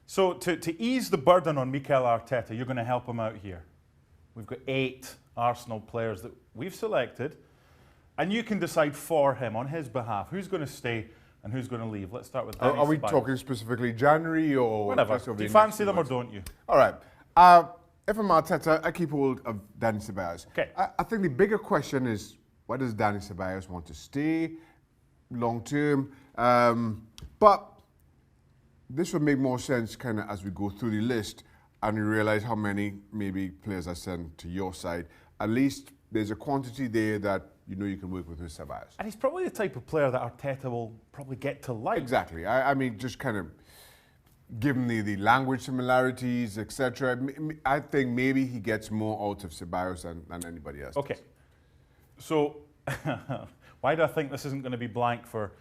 So to ease the burden on Mikel Arteta, you're going to help him out here. We've got 8 Arsenal players that we've selected, and you can decide for him on his behalf who's going to stay and who's going to leave. Let's start with Danny Are we Ceballos. talking specifically January or whatever? Do you fancy them or don't you? All right. If I'm Arteta, I keep hold of Danny Ceballos. Okay. I think the bigger question is, why does Danny Ceballos want to stay long term? But this would make more sense kind of as we go through the list and you realize how many maybe players are sent to your side. At least there's a quantity there that you know you can work with Ceballos. And he's probably the type of player that Arteta will probably get to like. Exactly. I mean, just kind of given the language similarities, etc. I think maybe he gets more out of Ceballos than anybody else. Okay. So why do I think this isn't going to be blank for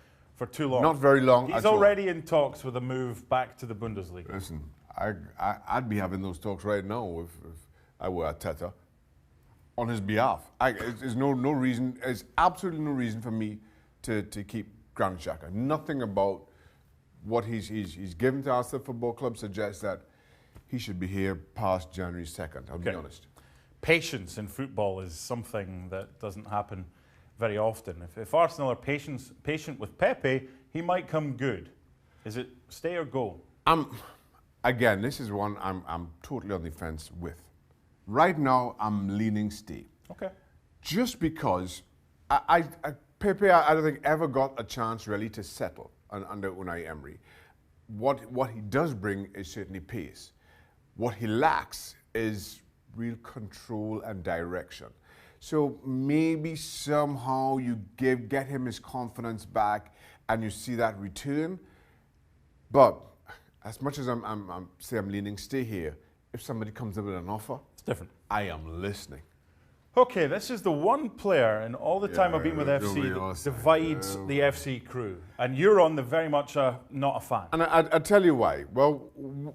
too long? Not very long. He's already in talks with a move back to the Bundesliga. Listen, I'd be having those talks right now if I were Arteta on his behalf. There's no reason. There's absolutely no reason for me to keep Granit Xhaka. Nothing about what he's given to Arsenal Football Club suggests that he should be here past January 2nd. I'll be honest. Patience in football is something that doesn't happen very often. If Arsenal are patient with Pepe, he might come good. Is it stay or go? Again, this is one I'm totally on the fence with. Right now, I'm leaning stay. Okay. Just because Pepe, I don't think ever got a chance really to settle under Unai Emery. What he does bring is certainly pace. What he lacks is real control and direction. So maybe somehow you get him his confidence back and you see that return. But as much as I'm leaning stay here, if somebody comes up with an offer, it's different. I am listening. Okay, this is the one player in all the time I've been with FC that divides the FC crew. And you're on the very much not a fan. And I tell you why. Well,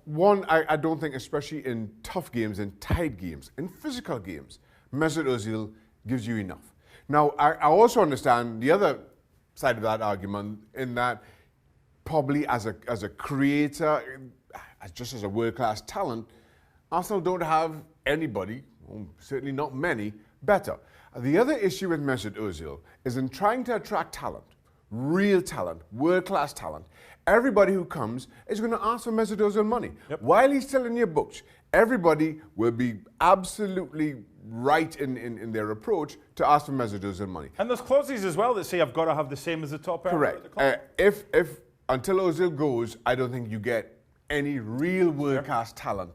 one, I don't think, especially in tough games, in tight games, in physical games, Mesut Ozil gives you enough. Now, I also understand the other side of that argument in that probably as a creator, just as a world-class talent, Arsenal don't have anybody, certainly not many, better. The other issue with Mesut Ozil is in trying to attract talent, real talent, world-class talent. Everybody who comes is going to ask for Mesut Ozil money. Yep. While he's still in your books, everybody will be absolutely right in their approach to ask for Mesut Ozil money. And there's clauses as well that say I've got to have the same as the top earner. Correct. If until Ozil goes, I don't think you get any real world-class talent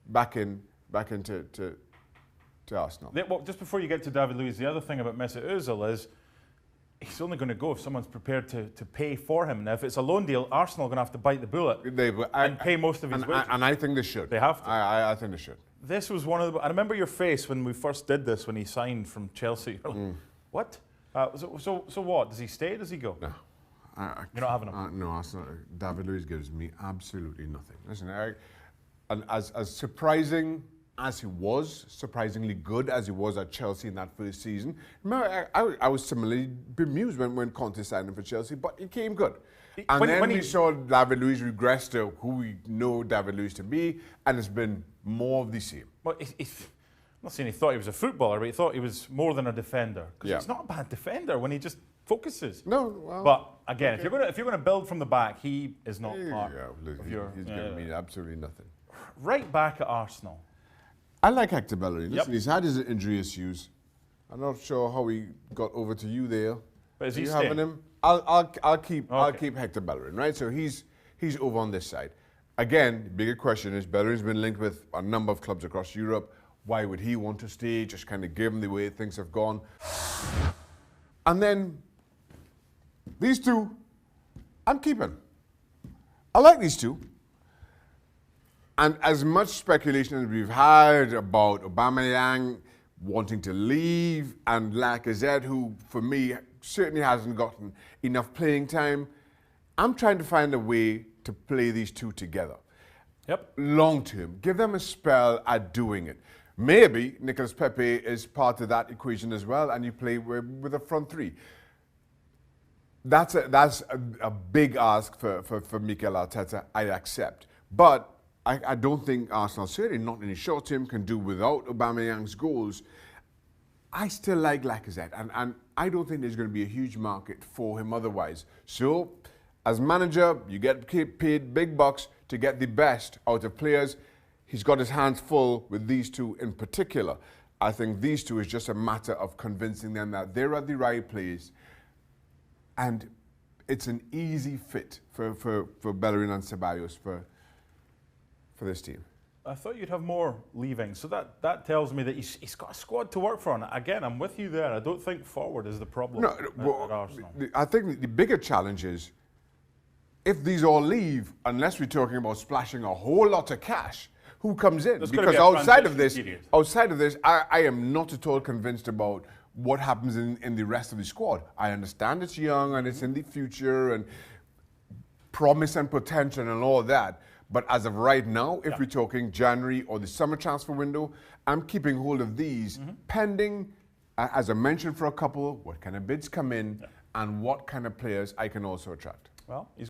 back into Arsenal. Well, just before you get to David Luiz, the other thing about Mesut Ozil is he's only going to go if someone's prepared to pay for him. Now, if it's a loan deal, Arsenal are going to have to bite the bullet and pay most of his wages. And I think they should. They have to. I think they should. This was one of the... I remember your face when we first did this, when he signed from Chelsea. What? So what? Does he stay? Does he go? No. You're not having him? No, David Luiz gives me absolutely nothing. Listen, and as surprising as he was, surprisingly good as he was at Chelsea in that first season, remember, I was similarly bemused when Conte signed him for Chelsea, but he came good. And when we saw David Luiz regress to who we know David Luiz to be, and it's been more of the same. Well, I'm not saying he thought he was a footballer, but he thought he was more than a defender. Because he's not a bad defender when he just focuses. No, well, but again, if you're going to build from the back, he is not part of your... He's giving me absolutely nothing. Right back at Arsenal. I like Hector Bellerin. Listen, he's had his injury issues. I'm not sure how he got over to you there. But is he having him? I'll keep Hector Bellerin, right? So he's over on this side. Again, the bigger question is Bellerin's been linked with a number of clubs across Europe. Why would he want to stay? Just kind of given the way things have gone. And then these two, I'm keeping. I like these two. And as much speculation as we've had about Aubameyang wanting to leave and Lacazette, who for me certainly hasn't gotten enough playing time, I'm trying to find a way to play these two together. Long term. Give them a spell at doing it. Maybe Nicolas Pepe is part of that equation as well, and you play with a front three. That's a big ask for Mikel Arteta, I accept. But I don't think Arsenal, certainly not in the short term, can do without Aubameyang's goals. I still like Lacazette, and I don't think there's going to be a huge market for him otherwise. So, as manager, you get paid big bucks to get the best out of players. He's got his hands full with these two in particular. I think these two is just a matter of convincing them that they're at the right place, and it's an easy fit for Bellerin and Ceballos for this team. I thought you'd have more leaving, so that tells me that he's got a squad to work for. And again, I'm with you there. I don't think forward is the problem at Arsenal. I think the bigger challenge is if these all leave, unless we're talking about splashing a whole lot of cash, who comes in? Because outside of this, I am not at all convinced about what happens in the rest of the squad. I understand it's young and it's in the future and promise and potential and all that. But as of right now, if we're talking January or the summer transfer window, I'm keeping hold of these pending, as I mentioned for a couple, what kind of bids come in and what kind of players I can also attract. Well, he's